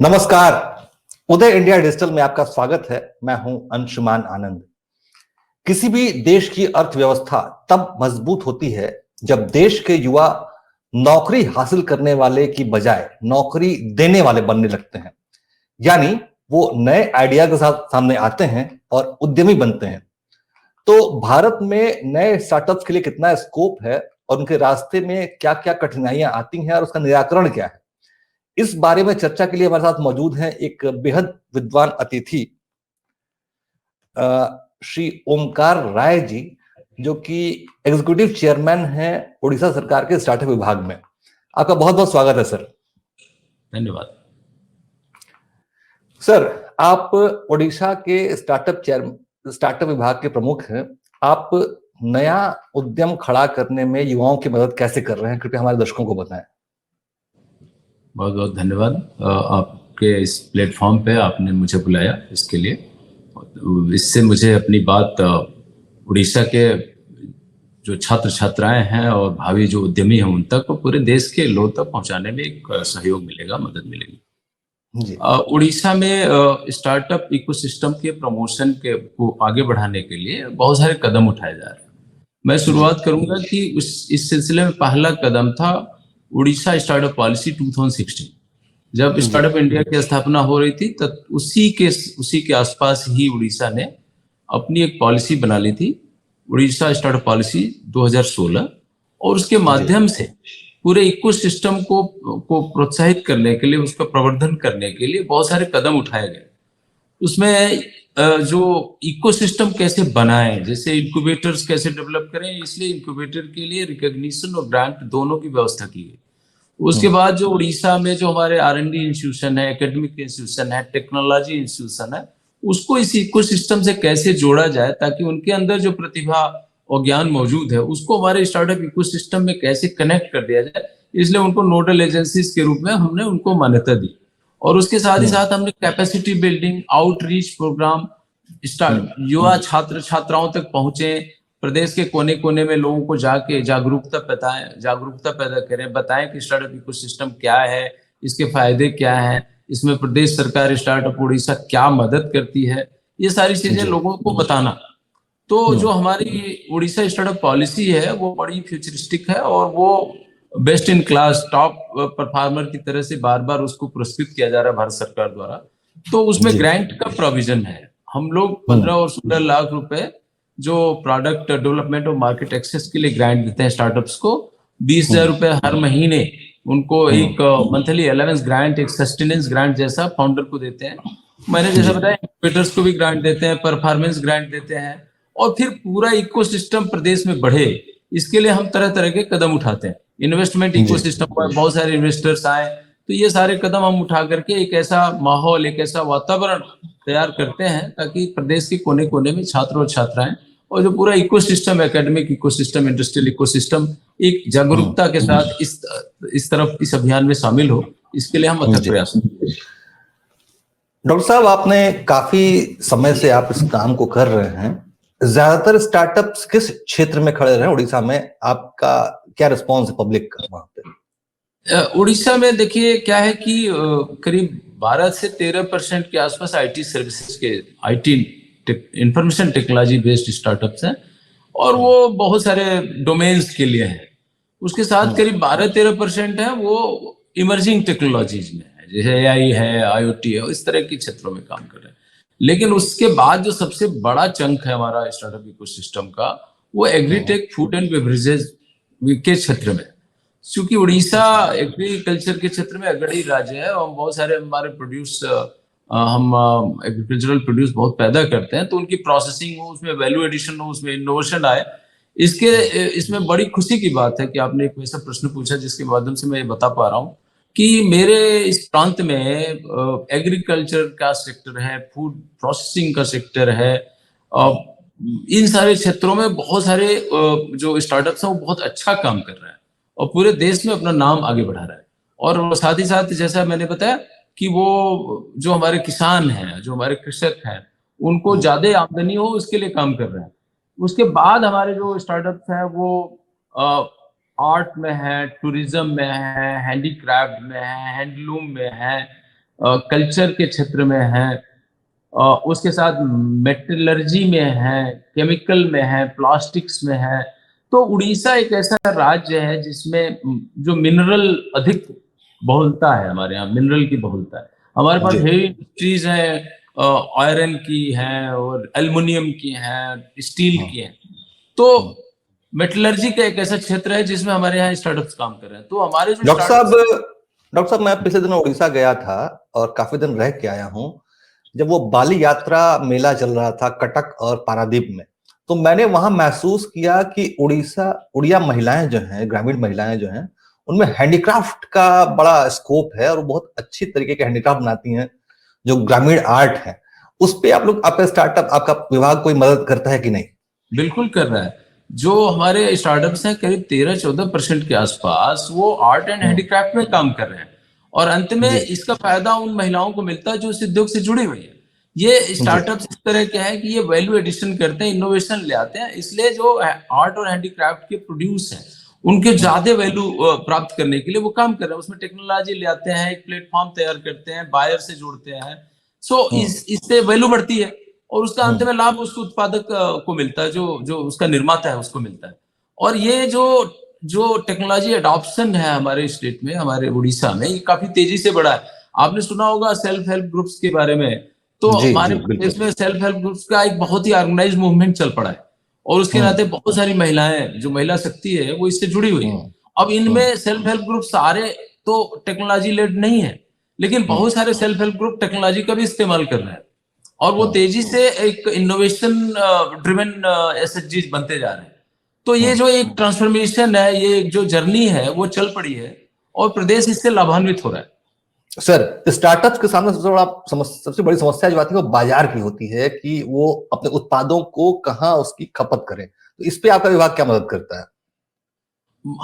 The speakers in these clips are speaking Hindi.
नमस्कार। उदय इंडिया डिजिटल में आपका स्वागत है। मैं हूं अंशुमान आनंद। किसी भी देश की अर्थव्यवस्था तब मजबूत होती है जब देश के युवा नौकरी हासिल करने वाले की बजाय नौकरी देने वाले बनने लगते हैं, यानी वो नए आइडिया के साथ सामने आते हैं और उद्यमी बनते हैं। तो भारत में नए स्टार्टअप्स के लिए कितना स्कोप है और उनके रास्ते में क्या क्या कठिनाइयां आती हैं और उसका निराकरण क्या है, इस बारे में चर्चा के लिए हमारे साथ मौजूद हैं एक बेहद विद्वान अतिथि श्री ओमकार राय जी, जो कि एग्जीक्यूटिव चेयरमैन हैं उड़ीसा सरकार के स्टार्टअप विभाग में। आपका बहुत बहुत स्वागत है सर। धन्यवाद सर। आप उड़ीसा के स्टार्टअप विभाग के प्रमुख हैं। आप नया उद्यम खड़ा करने में युवाओं की मदद कैसे कर रहे हैं, कृपया हमारे दर्शकों को बताएं। बहुत बहुत धन्यवाद। आपके इस प्लेटफॉर्म पे आपने मुझे बुलाया, इसके लिए। इससे मुझे अपनी बात उड़ीसा के जो छात्र छात्राएं हैं और भावी जो उद्यमी हैं उन तक और पूरे देश के लोग तक पहुंचाने में एक सहयोग मिलेगा, मदद मिलेगी। उड़ीसा में स्टार्टअप इकोसिस्टम के प्रमोशन को आगे बढ़ाने के लिए बहुत सारे कदम उठाए जा रहे हैं। मैं शुरुआत करूंगा कि इस सिलसिले में पहला कदम था उड़ीसा स्टार्टअप पॉलिसी 2016। जब स्टार्टअप इंडिया की स्थापना हो रही थी तब उसी के आसपास ही उड़ीसा ने अपनी एक पॉलिसी बना ली थी, उड़ीसा स्टार्टअप पॉलिसी 2016, और उसके माध्यम से पूरे इकोसिस्टम को प्रोत्साहित करने के लिए, उसका प्रवर्धन करने के लिए बहुत सारे कदम उठाए गए। उसमें जो इकोसिस्टम कैसे बनाएं, जैसे इंक्यूबेटर्स कैसे डेवलप करें, इसलिए इंक्यूबेटर के लिए रिकॉग्निशन और ग्रांट दोनों की व्यवस्था की गई। उसके बाद जो उड़ीसा में जो हमारे R&D इंस्टीट्यूशन है, एकेडमिक इंस्टीट्यूशन है, टेक्नोलॉजी इंस्टीट्यूशन है, उसको इस इकोसिस्टम से कैसे जोड़ा जाए ताकि उनके अंदर जो प्रतिभा और ज्ञान मौजूद है उसको हमारे स्टार्टअप इकोसिस्टम में कैसे कनेक्ट कर दिया जाए। इसलिए उनको नोडल एजेंसीज के रूप में हमने उनको मान्यता दी। और उसके साथ ही साथ हमने कैपेसिटी बिल्डिंग, आउटरीच प्रोग्राम, युवा छात्र छात्राओं तक पहुंचे, प्रदेश के कोने कोने में लोगों को जाके जागरूकता पैदा करें, बताएं कि स्टार्टअप इकोसिस्टम क्या है, इसके फायदे क्या हैं, इसमें प्रदेश सरकार स्टार्टअप उड़ीसा क्या मदद करती है, ये सारी चीजें लोगों को बताना। तो जो हमारी उड़ीसा स्टार्टअप पॉलिसी है वो बड़ी फ्यूचरिस्टिक है और वो best in class top performer की तरह से बार बार उसको पुरस्कृत किया जा रहा है भारत सरकार द्वारा। तो उसमें ग्रांट का प्रोविजन है। हम लोग 15 और 16 लाख रुपए जो प्रोडक्ट डेवलपमेंट और मार्केट एक्सेस के लिए ग्रांट देते हैं स्टार्टअप्स को, 20,000 रुपए हर महीने उनको एक मंथली अलावेंस ग्रांट, एक सस्टेनेंस ग्रांट जैसा फाउंडर को देते हैं। मैंने जैसा बताया, इंक्यूबेटर्स को भी ग्रांट देते हैं, परफॉर्मेंस ग्रांट देते हैं, और फिर पूरा इकोसिस्टम प्रदेश में बढ़े इसके लिए हम तरह तरह के कदम उठाते हैं। इन्वेस्टमेंट इकोसिस्टम पर बहुत सारे इन्वेस्टर्स आए, तो ये सारे कदम हम उठा करके एक ऐसा माहौल, एक ऐसा वातावरण तैयार करते हैं ताकि प्रदेश के कोने कोने में छात्र और छात्राएं और जो पूरा ecosystem, academic ecosystem, industrial ecosystem, एक जागरूकता के साथ इस तरफ इस अभियान में शामिल हो। इसके लिए हम अथक प्रयास करें। डॉक्टर साहब, आपने काफी समय से आप इस काम को कर रहे हैं। ज्यादातर स्टार्टअप्स किस क्षेत्र में खड़े रहे उड़ीसा में? आपका क्या रिस्पॉन्स है पब्लिक का वहां पे? उड़ीसा में देखिए क्या है कि करीब 12 से 13% के आसपास आईटी सर्विसेज के, IT information technology based startups हैं और वो बहुत सारे डोमेन्स के लिए हैं। उसके साथ करीब 12-13% है वो इमर्जिंग टेक्नोलॉजीज में है, जैसे AI है, IoT है, इस तरह के क्षेत्रों में काम कर रहे हैं। लेकिन उसके बाद जो सबसे बड़ा चंक है हमारा स्टार्टअप इकोसिस्टम का, वो एग्रीटेक, फूड एंड बेवरेजेस के क्षेत्र में। क्योंकि उड़ीसा एग्रीकल्चर के क्षेत्र में अग्रणी राज्य है और बहुत सारे हमारे हम एग्रीकल्चरल प्रोड्यूस बहुत पैदा करते हैं, तो उनकी प्रोसेसिंग हो, उसमें वैल्यू एडिशन हो, उसमें इनोवेशन आए। इसमें बड़ी खुशी की बात है कि आपने एक ऐसा प्रश्न पूछा जिसके माध्यम से मैं ये बता पा रहा हूँ कि मेरे इस प्रांत में एग्रीकल्चर का सेक्टर है, फूड प्रोसेसिंग का सेक्टर है, इन सारे क्षेत्रों में बहुत सारे जो स्टार्टअप्स हैं वो बहुत अच्छा काम कर रहे हैं और पूरे देश में अपना नाम आगे बढ़ा रहा है। और साथ ही साथ जैसा मैंने बताया कि वो जो हमारे किसान हैं, जो हमारे कृषक हैं, उनको ज्यादा आमदनी हो इसके लिए काम कर रहे हैं। उसके बाद हमारे जो स्टार्टअप्स हैं वो आर्ट में है, टूरिज्म में है, हैंडीक्राफ्ट में है, हैंडलूम में है, कल्चर के क्षेत्र में हैं, उसके साथ मेटलर्जी में है, केमिकल में है, प्लास्टिक्स में है। तो उड़ीसा एक ऐसा राज्य है जिसमें जो मिनरल अधिक बहुलता है, हमारे यहाँ मिनरल की बहुलता है। हमारे पास जी हेवी इंडस्ट्रीज हैं, आयरन की हैं और एल्युमिनियम की हैं, स्टील हाँ, की हैं। तो मेटलर्जी का एक ऐसा क्षेत्र है जिसमें हमारे यहाँ स्टार्टअप्स काम कर रहे हैं। तो हमारे जो डॉक्टर साहब स्टार्टअप्स, डॉक्टर साहब मैं पिछले दिनों उड़ीसा गया था और काफी दिन रह के आया हूँ। जब वो बाली यात्रा मेला चल रहा था कटक और पारादीप में, तो मैंने वहां महसूस किया कि उड़िया महिलाएं जो हैं, ग्रामीण महिलाएं जो हैं, उनमें हैंडीक्राफ्ट का बड़ा स्कोप है और वो बहुत अच्छी तरीके के हैंडीक्राफ्ट बनाती हैं, जो ग्रामीण आर्ट है। उस पे आप लोग, आपका स्टार्टअप, आपका विभाग कोई मदद करता है कि नहीं? बिल्कुल कर रहा है। जो हमारे स्टार्टअप्स हैं करीब 13-14% के आसपास, वो आर्ट एंड हैंडीक्राफ्ट में काम कर रहे हैं और अंत में जी इसका फायदा उन महिलाओं को मिलता है जो इस उद्योग से जुड़ी हुई है। ये जी स्टार्टअप्स इस तरह के हैं कि ये वैल्यू एडिशन करते हैं, इनोवेशन ले आते हैं, इसलिए जो आर्ट और हैंडीक्राफ्ट के प्रोड्यूस हैं उनके ज्यादा वैल्यू प्राप्त करने के लिए वो काम कर रहे हैं। उसमें टेक्नोलॉजी ले आते हैं, एक प्लेटफॉर्म तैयार करते हैं, बायर से जोड़ते हैं। सो इससे वैल्यू बढ़ती है और उसका अंत में लाभ उस उत्पादक को मिलता है, जो जो उसका निर्माता है उसको मिलता है। और ये जो जो टेक्नोलॉजी अडॉप्शन है हमारे स्टेट में, हमारे उड़ीसा में, ये काफी तेजी से बढ़ा है। आपने सुना होगा सेल्फ हेल्प ग्रुप्स के बारे में। तो जी हमारे जी प्रदेश बिल्कुल। में सेल्फ हेल्प ग्रुप्स का एक बहुत ही ऑर्गेनाइज मूवमेंट चल पड़ा है और उसके नाते बहुत सारी महिलाएं, जो महिला शक्ति है, वो इससे जुड़ी हुई है। अब इनमें सेल्फ हेल्प ग्रुप सारे तो टेक्नोलॉजी लेड नहीं है, लेकिन बहुत सारे सेल्फ हेल्प ग्रुप टेक्नोलॉजी का भी इस्तेमाल कर रहे हैं और वो तेजी से एक इनोवेशन ड्रिवन एसएचजी बनते जा रहे हैं। तो ये जो एक ट्रांसफॉर्मेशन है, ये एक जो जर्नी है, वो चल पड़ी है और प्रदेश इससे लाभान्वित हो रहा है। सर, स्टार्टअप्स के सामने सबसे बड़ी समस्या जो आती है वो बाजार की होती है कि वो अपने उत्पादों को कहाँ उसकी खपत करें। तो इस पे आपका विभाग क्या मदद करता है?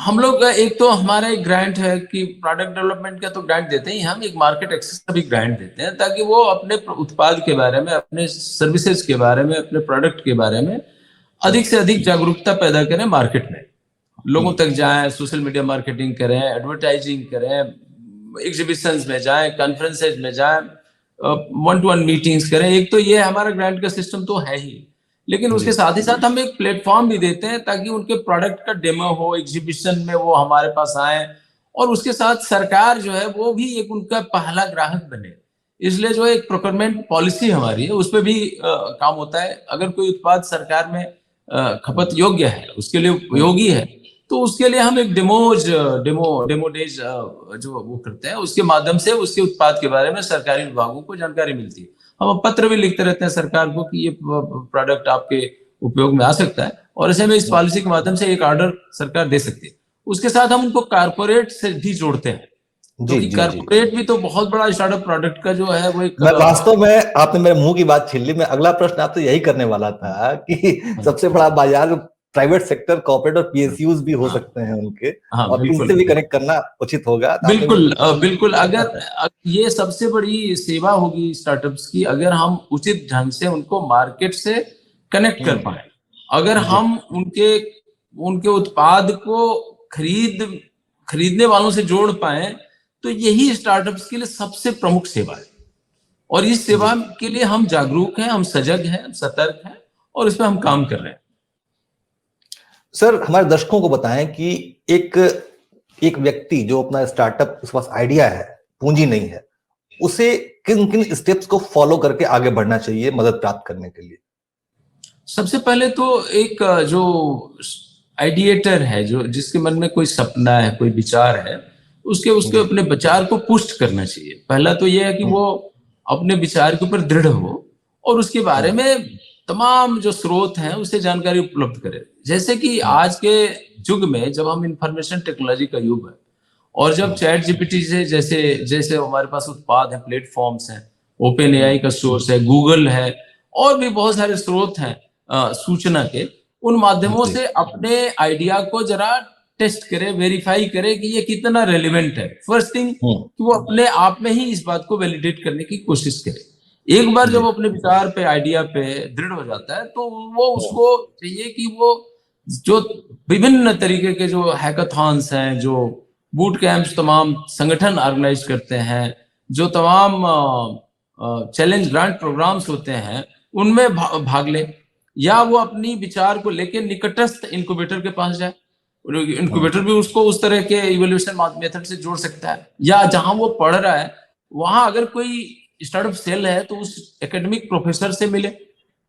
हम लोग एक तो हमारा एक ग्रांट है कि प्रोडक्ट डेवलपमेंट का तो ग्रांट देते ही, हम एक मार्केट एक्सेस का भी ग्रांट देते हैं ताकि वो अपने उत्पाद के बारे में, अपने सर्विसेज के बारे में, अपने प्रोडक्ट के बारे में अधिक से अधिक जागरूकता पैदा करें, मार्केट में लोगों तक जाएं, सोशल मीडिया मार्केटिंग करें, एडवर्टाइजिंग करें, एग्जीबिशंस में जाएं, कॉन्फ्रेंसेज में जाएं, वन टू वन मीटिंग्स करें। एक तो ये हमारा ग्रांट का सिस्टम तो है ही, लेकिन उसके साथ ही साथ हम एक प्लेटफॉर्म भी देते हैं ताकि उनके प्रोडक्ट का डेमो हो, एग्जीबिशन में वो हमारे पास आए और उसके साथ सरकार जो है वो भी एक उनका पहला ग्राहक बने। इसलिए जो एक प्रोक्योरमेंट पॉलिसी हमारी है उस पर भी काम होता है। अगर कोई उत्पाद सरकार में खपत योग्य है, उसके लिए उपयोगी है, तो उसके लिए हम एक डेमो डेज जो वो करते हैं, उसके माध्यम से उसके उत्पाद के बारे में सरकारी विभागों को जानकारी मिलती है। हम पत्र भी लिखते रहते हैं सरकार को कि ये प्रोडक्ट आपके उपयोग में आ सकता है और ऐसे में इस पॉलिसी के माध्यम से एक ऑर्डर सरकार दे सकती है। उसके साथ हम उनको कारपोरेट से भी जोड़ते हैं, जी क्योंकि जी जी। कारपोरेट भी तो बहुत बड़ा स्टार्टअप प्रोडक्ट का जो है वो एक मैं वास्तव में, आपने मेरे मुंह की बात छीन ली। मैं अगला प्रश्न आपसे यही करने वाला था कि सबसे बड़ा बाजार प्राइवेट सेक्टर, कॉर्पोरेट और पीएसयूज भी हो सकते हैं उनके, हाँ और बिल्कुल इनसे भी कनेक्ट करना उचित होगा। तो आपने बिल्कुल बिल्कुल। अगर ये सबसे बड़ी सेवा होगी स्टार्टअप्स की, अगर हम उचित ढंग से उनको मार्केट से कनेक्ट कर पाए, अगर हम उनके उनके उत्पाद को खरीदने वालों से जोड़ पाए, तो यही स्टार्टअप्स के लिए सबसे प्रमुख सेवा है। और इस सेवा के लिए हम जागरूक हैं, हम सजग हैं, हम सतर्क हैं और इस पर हम काम कर रहे हैं। सर, हमारे दर्शकों को बताएं कि एक एक व्यक्ति जो अपना स्टार्टअप, उसके पास आइडिया है, पूंजी नहीं है, उसे किन किन स्टेप्स को फॉलो करके आगे बढ़ना चाहिए मदद प्राप्त करने के लिए? सबसे पहले तो एक जो आइडिएटर है, जो जिसके मन में कोई सपना है, कोई विचार है, उसके उसके अपने विचार को पुष्ट करना चाहिए। पहला तो यह है कि वो अपने विचार के ऊपर दृढ़ हो और उसके बारे में तमाम जो स्रोत हैं उसे जानकारी उपलब्ध करे। जैसे कि आज के युग में जब हम इंफॉर्मेशन टेक्नोलॉजी का युग है और जब चैट जीपीटी से जैसे जैसे हमारे पास उत्पाद है, प्लेटफॉर्म्स हैं, ओपन एआई का सोर्स है, गूगल है और भी बहुत सारे स्रोत हैं सूचना के, उन माध्यमों से अपने आइडिया को जरा टेस्ट करे, वेरीफाई करे कि ये कितना रेलिवेंट है। फर्स्ट थिंग कि वो अपने आप में ही इस बात को वैलिडेट करने की कोशिश करे। एक बार जब अपने विचार पे, आइडिया पे दृढ़ हो जाता है, तो वो उसको चाहिए कि वो जो विभिन्न तरीके के जो हैकाथॉन्स हैं, जो बूट कैंप्स तमाम संगठन ऑर्गेनाइज करते हैं, जो तमाम चैलेंज ग्रांट प्रोग्राम्स होते हैं उनमें भाग ले, या वो अपनी विचार को लेके निकटस्थ इनक्यूबेटर के पास जाए। इनक्यूबेटर भी उसको उस तरह के इवोल्यूशन मेथड से जोड़ सकता है, या जहां वो पढ़ रहा है वहां अगर कोई स्टार्टअप सेल है तो उस एकेडमिक प्रोफेसर से मिले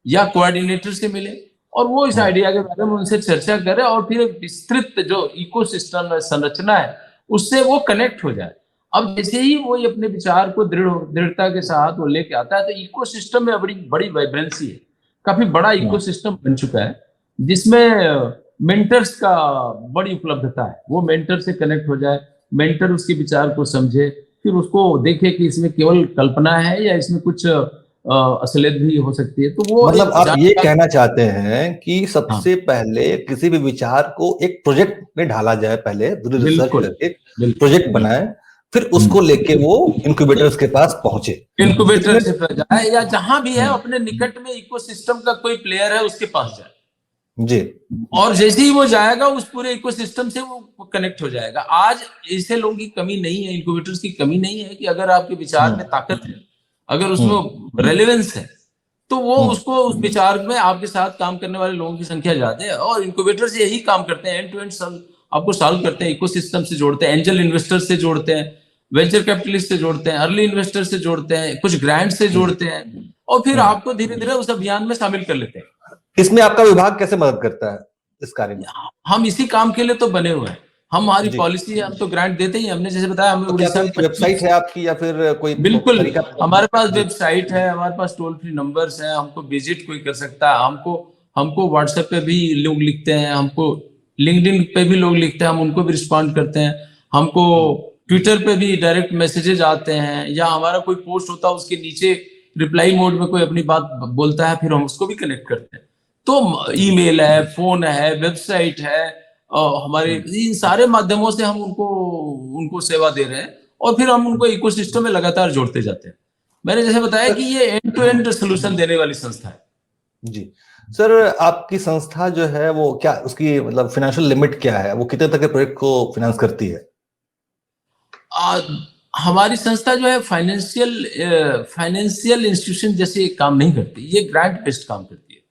या कोऑर्डिनेटर से मिले और वो इस आइडिया के बारे में उनसे चर्चा करे और फिर एक विस्तृत जो इकोसिस्टम संरचना है उससे वो कनेक्ट हो जाए। अब जैसे ही वो ये अपने विचार को दृढ़ता के साथ वो लेके आता है तो इकोसिस्टम में बड़ी बड़ी वाइब्रेंसी है, काफी बड़ा इकोसिस्टम बन चुका है जिसमें मेंटर्स का बड़ी उपलब्धता है। वो मेंटर से कनेक्ट हो जाए, मेंटर उसके विचार को समझे, फिर उसको देखे कि इसमें केवल कल्पना है या इसमें कुछ असलियत भी हो सकती है। तो वो मतलब आप ये कहना चाहते हैं कि सबसे पहले किसी भी विचार को एक प्रोजेक्ट में ढाला जाए, पहले रिसर्च करके प्रोजेक्ट बनाए, फिर उसको लेके वो इनक्यूबेटर्स के पास पहुंचे, इनक्यूबेटर से जाए या जहां भी है अपने निकट में इकोसिस्टम का कोई प्लेयर है उसके पास जाए जी, और जैसे ही वो जाएगा उस पूरे इकोसिस्टम से वो कनेक्ट हो जाएगा। आज ऐसे लोगों की कमी नहीं है, इनक्यूबेटर्स की कमी नहीं है कि अगर आपके विचार में ताकत है, अगर उसमें रेलेवेंस है तो वो उसको उस विचार में आपके साथ काम करने वाले लोगों की संख्या ज्यादा है। और इनक्यूबेटर्स यही काम करते हैं, एंड टू एंड आपको सॉल्व करते हैं, इकोसिस्टम से जोड़ते हैं, एंजल इन्वेस्टर से जोड़ते हैं, वेंचर कैपिटलिस्ट से जोड़ते हैं, अर्ली इन्वेस्टर से जोड़ते हैं, कुछ ग्रांट से जोड़ते हैं और फिर आपको धीरे धीरे उस अभियान में शामिल कर लेते हैं। इसमें आपका विभाग कैसे मदद करता है इस कार्य में? हम इसी काम के लिए तो बने हुए हैं, हमारी पॉलिसी है, हम तो ग्रांट देते ही। हमने जैसे बताया हमें उड़ीसा में वेबसाइट है आपकी या फिर कोई? बिल्कुल, हमारे पास वेबसाइट है, हमारे पास टोल फ्री नंबर्स हैं, हमको विजिट कोई कर सकता है, हमको व्हाट्सएप पे भी लोग लिखते हैं, हमको लिंक्डइन पे भी लोग लिखते हैं, हम उनको भी रिस्पॉन्ड करते हैं, हमको ट्विटर पे भी डायरेक्ट मैसेजेस आते हैं, या हमारा कोई पोस्ट होता है उसके नीचे रिप्लाई मोड में कोई अपनी बात बोलता है, फिर हम उसको भी कनेक्ट करते हैं। तो ईमेल है, फोन है, वेबसाइट है, हमारे इन सारे माध्यमों से हम उनको सेवा दे रहे हैं और फिर हम उनको इकोसिस्टम में लगातार जोड़ते जाते हैं। मैंने जैसे बताया कि ये एंड टू एंड सोल्यूशन देने वाली संस्था है। जी सर, आपकी संस्था जो है वो क्या, उसकी मतलब फाइनेंशियल लिमिट क्या है? वो कितने तक के प्रोजेक्ट को फाइनेंस करती है? हमारी संस्था जो है फाइनेंशियल इंस्टीट्यूशन जैसे काम नहीं करती, ये ग्रांट बेस्ड काम करती है।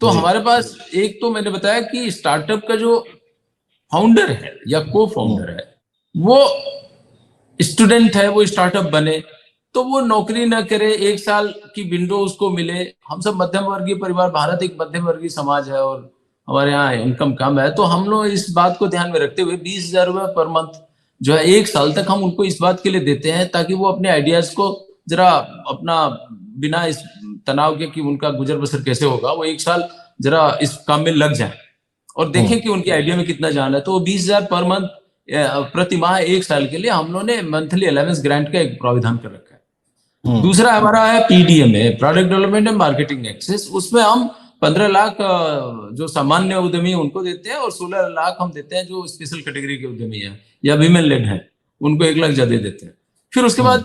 तो हमारे पास एक तो मैंने बताया कि स्टार्टअप का जो फाउंडर है या को फाउंडर है वो स्टूडेंट है, वो स्टार्टअप बने तो वो नौकरी ना करे, 1 साल की विंडो उसको मिले। हम सब मध्यम वर्गीय परिवार, भारत एक मध्यम वर्गीय समाज है और हमारे यहाँ इनकम कम है, तो हम लोग इस बात को ध्यान में रखते हुए 20,000 रुपये पर मंथ जो है 1 साल तक हम उनको इस बात के लिए देते हैं ताकि वो अपने आइडियाज को जरा अपना बिना इस तनाव के कि उनका गुजर बसर कैसे होगा, वो 1 साल जरा इस काम में लग जाए और देखें कि उनकी आइडिया में कितना जान है। तो 20,000 पर मंथ प्रति माह 1 साल के लिए हम लोगों ने मंथली अलाउंस ग्रांट का एक प्राविधान कर रखा है। दूसरा हमारा है PDMA, product development and marketing access. उसमें हम 15 लाख जो सामान्य उद्यमी है उनको देते हैं और 16 लाख हम देते हैं जो स्पेशल कैटेगरी के उद्यमी है या विमेन लेड है, उनको 1 लाख ज्यादा देते हैं। फिर उसके बाद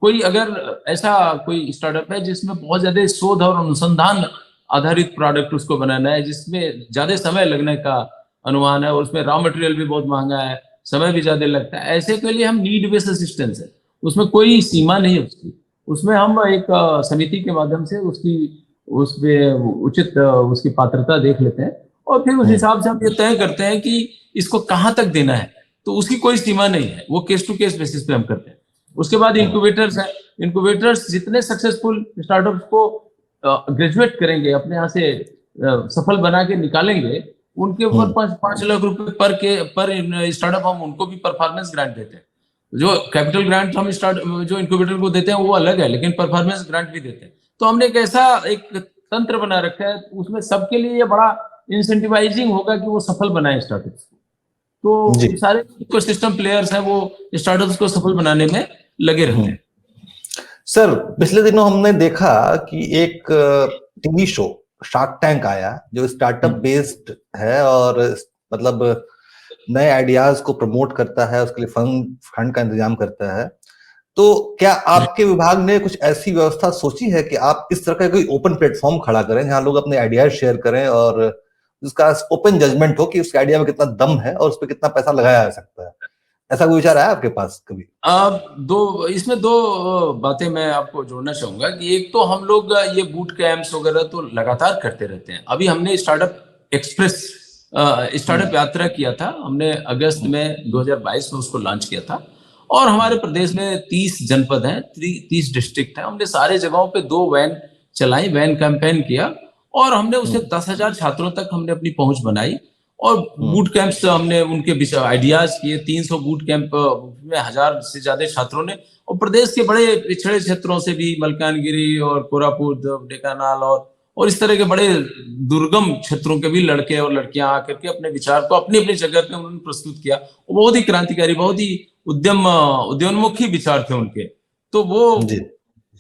कोई अगर ऐसा कोई स्टार्टअप है जिसमें बहुत ज्यादा शोध और अनुसंधान आधारित प्रोडक्ट उसको बनाना है, जिसमें ज्यादा समय लगने का अनुमान है और उसमें रॉ मटेरियल भी बहुत महंगा है, समय भी ज्यादा लगता है, ऐसे के लिए हम नीड बेस्ड असिस्टेंस है, उसमें कोई सीमा नहीं है उसकी। उसमें हम एक समिति के माध्यम से उसमें उचित उसकी पात्रता देख लेते हैं और फिर उस हिसाब से हम ये तय करते हैं कि इसको कहाँ तक देना है, तो उसकी कोई सीमा नहीं है, वो केस टू केस बेसिस पे हम करते हैं। उसके बाद इंक्यूबेटर्स है, इंक्यूबेटर्स जितने सक्सेसफुल स्टार्टअप्स को ग्रेजुएट करेंगे, अपने यहाँ से सफल बना के निकालेंगे, उनके ऊपर 5 लाख रुपए पर स्टार्टअप हम उनको भी परफॉर्मेंस ग्रांट देते हैं। जो कैपिटल ग्रांट हम जो इंक्यूबेटर को देते हैं वो अलग है, लेकिन परफॉर्मेंस ग्रांट भी देते हैं। तो हमने एक ऐसा एक तंत्र बना रखा है, उसमें सबके लिए ये बड़ा इंसेंटिवाइजिंग होगा कि वो सफल बनाए स्टार्टअप्स को। तो सारे इकोसिस्टम प्लेयर्स हैं वो स्टार्टअप्स को सफल बनाने में लगे रहते हैं। सर, पिछले दिनों हमने देखा कि एक टीवी शो शार्क टैंक आया जो स्टार्टअप बेस्ड है और मतलब नए आइडियाज को प्रमोट करता है, उसके लिए फंड का इंतजाम करता है। तो क्या आपके विभाग ने कुछ ऐसी व्यवस्था सोची है कि आप इस तरह का कोई ओपन प्लेटफॉर्म खड़ा करें जहां लोग अपने आइडियाज शेयर करें और उसका ओपन जजमेंट हो कि उस आइडिया में कितना दम है और उस पर कितना पैसा लगाया जा सकता है? ऐसा कोई विचार आया आपके पास कभी? इसमें दो बातें मैं आपको जोड़ना चाहूंगा कि एक तो हम लोग ये बूट कैंप्स वगैरह तो लगातार करते रहते हैं। अभी हमने स्टार्टअप एक्सप्रेस स्टार्टअप यात्रा किया था, हमने अगस्त में 2022 में उसको लॉन्च किया था। और हमारे प्रदेश में 30 जनपद हैं, 30 डिस्ट्रिक्ट हैं। हमने सारे जगहों पे 2 वैन चलाई, वैन कैंपेन किया और हमने उसे 10,000 छात्रों तक हमने अपनी पहुंच बनाई। और बूट कैंप्स हमने उनके आइडियाज किए। 300 बूट कैंप में 1000 से ज्यादा छात्रों ने, और प्रदेश के बड़े पिछड़े क्षेत्रों से भी, मलकानगिरी और कोरापुट, ढेंकानाल और इस तरह के बड़े दुर्गम क्षेत्रों के भी लड़के और लड़कियां आकर के अपने विचार को अपनी अपनी जगह पे उन्होंने प्रस्तुत किया। बहुत ही क्रांतिकारी, बहुत ही उद्यमोन्मुखी विचार थे उनके। तो वो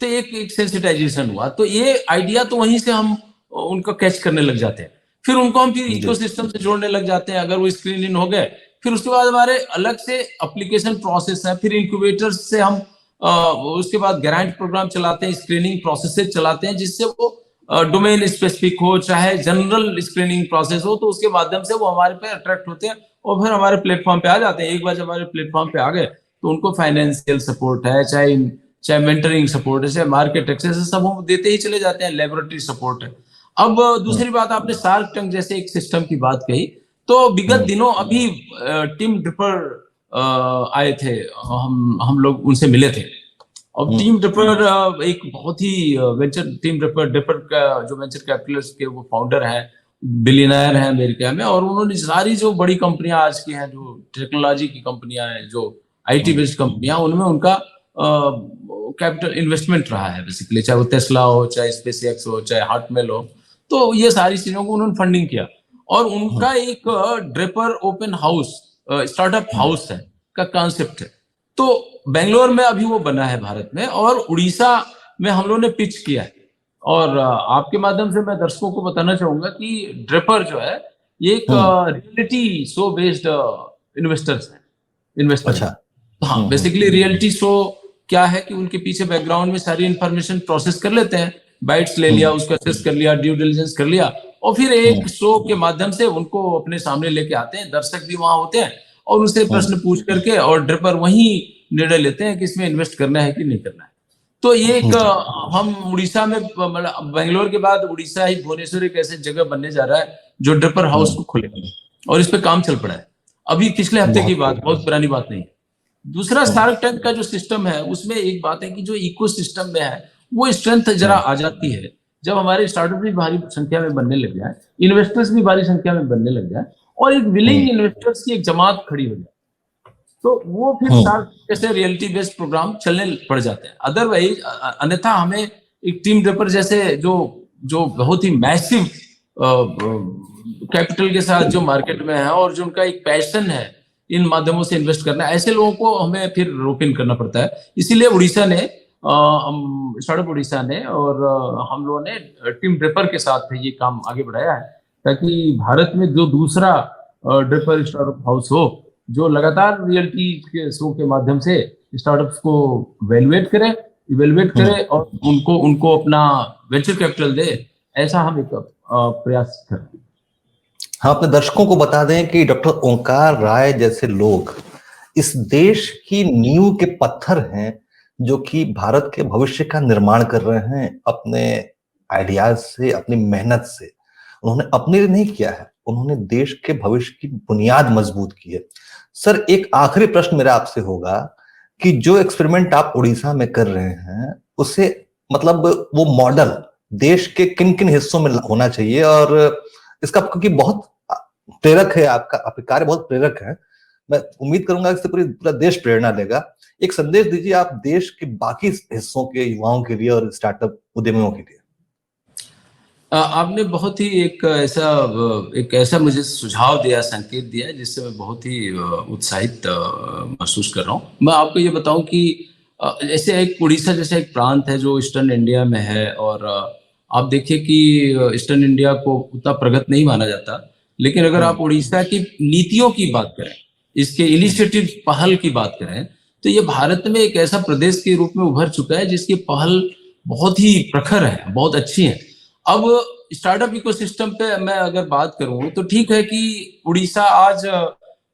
तो एक सेंसिटाइजेशन हुआ। तो ये आइडिया तो वहीं से हम उनको कैच करने लग जाते हैं। फिर उनको हम फिर इकोसिस्टम से जोड़ने लग जाते हैं। अगर वो स्क्रीन इन हो गए, फिर उसके बाद हमारे अलग से एप्लीकेशन प्रोसेस है। फिर इंक्यूबेटर्स से हम उसके बाद ग्रांट प्रोग्राम चलाते हैं, स्क्रीनिंग प्रोसेस चलाते हैं, जिससे वो डोमेन स्पेसिफिक हो चाहे जनरल स्क्रीनिंग प्रोसेस हो, तो उसके माध्यम से वो हमारे पे अट्रैक्ट होते हैं और फिर हमारे प्लेटफॉर्म पे आ जाते हैं। एक बार जब हमारे प्लेटफॉर्म पे आ गए तो उनको फाइनेंशियल सपोर्ट है, चाहे मेंटरिंग सपोर्ट है, चाहे मार्केट एक्सेस है, सब हम देते ही चले जाते हैं। लेबोरेटरी सपोर्ट है। अब दूसरी बात, आपने शार्क टैंक जैसे एक सिस्टम की बात कही, तो विगत दिनों अभी टीम ड्रिपर आए थे, हम लोग उनसे मिले थे। और टीम ड्रिपर एक बहुत ही टीम ड्रिपर का जो वेंचर कैपिटलिस्ट के वो फाउंडर है, बिलियनर है अमेरिका में। और उन्होंने सारी जो बड़ी कंपनियां आज की हैं, जो टेक्नोलॉजी की कंपनियां हैं, जो IT बेस्ड कंपनियां, उनमें उनका कैपिटल इन्वेस्टमेंट रहा है बेसिकली। चाहे वो टेस्ला हो, चाहे स्पेसएक्स हो, चाहे हॉटमेल हो, तो ये सारी चीजों को उन्होंने फंडिंग किया। और उनका एक dripper open house startup house है का कॉन्सेप्ट है। तो बेंगलोर में अभी वो बना है भारत में, और उड़ीसा में हम लोगों ने पिच किया है। और आपके माध्यम से मैं दर्शकों को बताना चाहूंगा कि ड्रिपर जो है ये एक रियलिटी शो बेस्ड इन्वेस्टर अच्छा। हाँ, बेसिकली रियलिटी शो क्या है कि उनके पीछे बैकग्राउंड में सारी इंफॉर्मेशन प्रोसेस कर लेते हैं, बाइट्स ले लिया, उसको असेस कर लिया, ड्यू डिलिजेंस कर लिया, और फिर एक शो के माध्यम से उनको अपने सामने लेके आते हैं। दर्शक भी वहां होते हैं और उनसे प्रश्न पूछ करके, और ड्रिपर वही निर्णय लेते हैं कि इसमें इन्वेस्ट करना है कि नहीं करना है। तो ये एक हम उड़ीसा में, बेंगलोर के बाद उड़ीसा ही भुवनेश्वर एक ऐसे जगह बनने जा रहा है जो ड्रिपर हाउस को खोलेगा, और इस पे काम चल पड़ा है। अभी पिछले हफ्ते की बात, बहुत पुरानी बात नहीं है। दूसरा, शार्क टैंक का जो सिस्टम है, उसमें एक बात है कि जो इकोसिस्टम में है वो स्ट्रेंथ जरा आ जाती है जब हमारे स्टार्टअप भी भारी संख्या में बनने लग जाए, इन्वेस्टर्स भी भारी संख्या में बनने लग जाए, और एक विलिंग इन्वेस्टर्स की एक जमात खड़ी हो जाए, तो वो फिर शार्क जैसे रियलिटी बेस्ड प्रोग्राम चलने पड़ जाते हैं। अदरवाइज अन्यथा हमें एक टीम ड्रिपर जैसे जो बहुत ही मैसिव कैपिटल के साथ जो मार्केट में है और जो उनका एक पैशन है इन माध्यमों से इन्वेस्ट करना, ऐसे लोगों को हमें फिर रोक इन करना पड़ता है। इसीलिए उड़ीसा ने स्टार्टअप उड़ीसा ने और हम लोगों ने टीम ड्रिपर के साथ ये काम आगे बढ़ाया है, ताकि भारत में जो दूसरा ड्रिपर स्टार्टअप हाउस हो जो लगातार रियलिटी के शो के माध्यम से स्टार्टअप्स को इवेलुएट करे और उनको अपना वेंचर कैपिटल दे, ऐसा हम एक प्रयास करें। हाँ, अपने दर्शकों को बता दें कि डॉक्टर ओंकार राय जैसे लोग इस देश की नींव के पत्थर हैं, जो कि भारत के भविष्य का निर्माण कर रहे हैं अपने आइडियाज से, अपनी मेहनत से। उन्होंने अपने लिए नहीं किया है, उन्होंने देश के भविष्य की बुनियाद मजबूत की है। सर, एक आखिरी प्रश्न मेरा आपसे होगा कि जो एक्सपेरिमेंट आप उड़ीसा में कर रहे हैं, उसे मतलब वो मॉडल देश के किन किन हिस्सों में होना चाहिए, और इसका क्योंकि बहुत प्रेरक है, आपका कार्य बहुत प्रेरक है, मैं उम्मीद करूंगा इससे पूरा देश प्रेरणा लेगा। एक संदेश दीजिए आप देश के बाकी हिस्सों के युवाओं के लिए और स्टार्टअप उद्यमियों के लिए। आपने बहुत ही एक ऐसा मुझे सुझाव दिया, संकेत दिया, जिससे मैं बहुत ही उत्साहित महसूस कर रहा हूँ। मैं आपको ये बताऊं कि जैसे एक उड़ीसा जैसा एक प्रांत है जो ईस्टर्न इंडिया में है, और आप देखिए कि ईस्टर्न इंडिया को उतना प्रगत नहीं माना जाता, लेकिन अगर आप उड़ीसा की नीतियों की बात करें, इसके इनिशिएटिव पहल की बात करें, तो ये भारत में एक ऐसा प्रदेश के रूप में उभर चुका है जिसकी पहल बहुत ही प्रखर है, बहुत अच्छी है। अब स्टार्टअप इकोसिस्टम पे मैं अगर बात करूं तो ठीक है कि उड़ीसा आज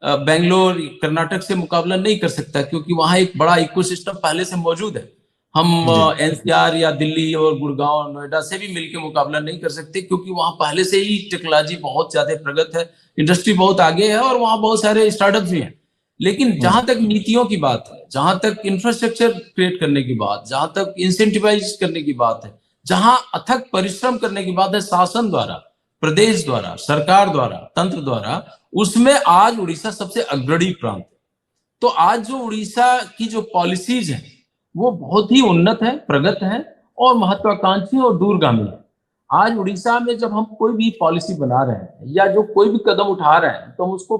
बेंगलोर कर्नाटक से मुकाबला नहीं कर सकता, क्योंकि वहां एक बड़ा इकोसिस्टम पहले से मौजूद है। हम एनसीआर या दिल्ली और गुड़गांव नोएडा से भी मिलकर मुकाबला नहीं कर सकते, क्योंकि वहां पहले से ही टेक्नोलॉजी बहुत ज्यादा प्रगत है, इंडस्ट्री बहुत आगे है और वहां बहुत सारे स्टार्टअप्स भी हैं। लेकिन जहां तक नीतियों की बात है, जहां तक इंफ्रास्ट्रक्चर क्रिएट करने की बात, जहां तक इंसेंटिवाइज करने की बात है, जहां अथक परिश्रम करने की बात है शासन द्वारा, प्रदेश द्वारा, सरकार द्वारा, तंत्र द्वारा, उसमें आज उड़ीसा सबसे अग्रणी प्रांत है। तो आज जो उड़ीसा की जो पॉलिसीज हैं वो बहुत ही उन्नत है, प्रगत है और महत्वाकांक्षी और दूरगामी है। आज उड़ीसा में जब हम कोई भी पॉलिसी बना रहे हैं या जो कोई भी कदम उठा रहे हैं, तो हम उसको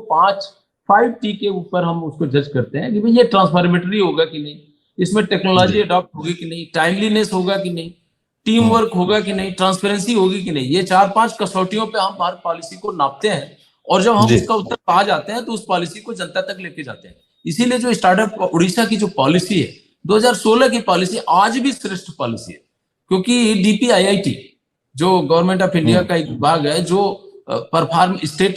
5T के ऊपर हम उसको जज करते हैं कि भाई ये ट्रांसफॉर्मेटरी होगा कि नहीं, इसमें टेक्नोलॉजी अडॉप्ट होगी कि नहीं, टाइमलीनेस होगा कि नहीं, टीम वर्क होगा कि नहीं, ट्रांसपेरेंसी होगी कि नहीं। ये 4-5 कसौटियों पे हम हर पॉलिसी को नापते हैं और जब हम उसका उत्तर पा जाते हैं तो उस पॉलिसी को जनता तक लेके जाते हैं। इसीलिए जो स्टार्टअप उड़ीसा की जो पॉलिसी है, 2016 की पॉलिसी आज भी श्रेष्ठ पॉलिसी है, क्योंकि DPIIT जो गवर्नमेंट ऑफ इंडिया का एक विभाग है जो perform state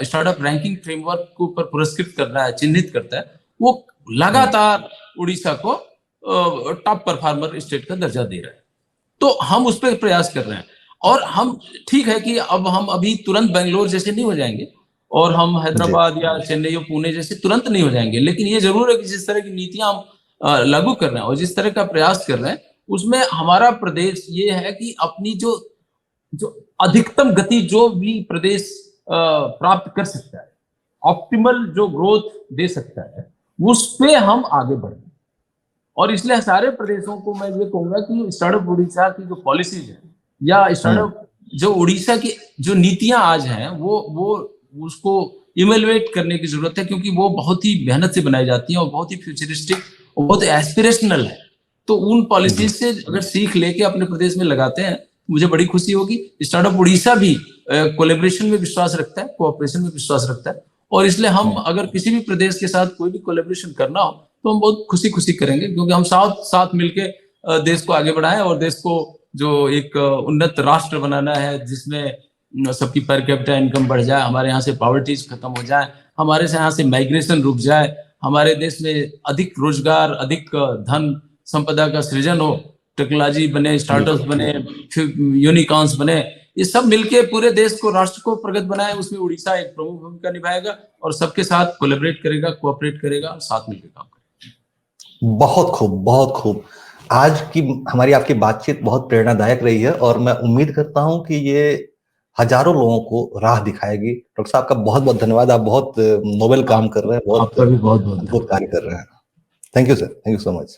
startup ranking framework के ऊपर पुरस्कृत कर रहा है, चिन्हित करता है, वो लगातार उड़ीसा को टॉप परफॉर्मर स्टेट का दर्जा दे रहा है। तो हम उस पर प्रयास कर रहे हैं और हम ठीक है कि अब हम अभी तुरंत बेंगलोर जैसे नहीं हो जाएंगे और हम हैदराबाद या चेन्नई या पुणे जैसे तुरंत नहीं हो जाएंगे, लेकिन ये जरूर है कि जिस तरह की नीतियां हम लागू कर रहे हैं और जिस तरह का प्रयास कर रहे हैं, उसमें हमारा प्रदेश ये है कि अपनी जो अधिकतम गति जो भी प्रदेश प्राप्त कर सकता है, ऑप्टिमल जो ग्रोथ दे सकता है, उस पे हम आगे बढ़े। और इसलिए सारे प्रदेशों को मैं ये कहूंगा कि स्टार्टअप उड़ीसा की जो पॉलिसीज है या स्टार्टअप जो उड़ीसा की जो नीतियां आज हैं वो उसको इवेलुएट करने की जरूरत है, क्योंकि वो बहुत ही मेहनत से बनाई जाती है और बहुत ही फ्यूचरिस्टिक और बहुत एस्पिरेशनल है। तो उन पॉलिसीज से अगर सीख लेके अपने प्रदेश में लगाते हैं, मुझे बड़ी खुशी होगी। स्टार्टअप उड़ीसा भी कोलैबोरेशन में विश्वास रखता है, कोऑपरेशन में विश्वास रखता है, और इसलिए हम अगर किसी भी प्रदेश के साथ कोई भी कोलैबोरेशन करना हो तो हम बहुत खुशी करेंगे, क्योंकि हम साथ मिलके देश को आगे बढ़ाएं और देश को जो एक उन्नत राष्ट्र बनाना है, जिसमें सबकी पर कैपिटा इनकम बढ़ जाए, हमारे यहाँ से पॉवर्टी खत्म हो जाए, हमारे यहाँ से माइग्रेशन रुक जाए, हमारे देश में अधिक रोजगार, अधिक धन संपदा का सृजन हो, टेक्नोलॉजी बने, स्टार्टअप्स बने, यूनिकॉर्न्स बने, ये सब मिलके पूरे देश को, राष्ट्र को प्रगत बनाए। उसमें उड़ीसा एक प्रमुख भूमिका निभाएगा और सबके साथ कोलैबोरेट करेगा, कोऑपरेट करेगा, साथ मिलकर काम करेगा। बहुत खूब, बहुत खूब। आज की हमारी आपकी बातचीत बहुत प्रेरणादायक रही है और मैं उम्मीद करता हूं कि ये हजारों लोगों को राह दिखाएगी। डॉक्टर साहब का बहुत बहुत धन्यवाद। आप बहुत नोबेल काम कर रहे हैं, बहुत कार्य कर रहे हैं। Thank you sir, thank you so much.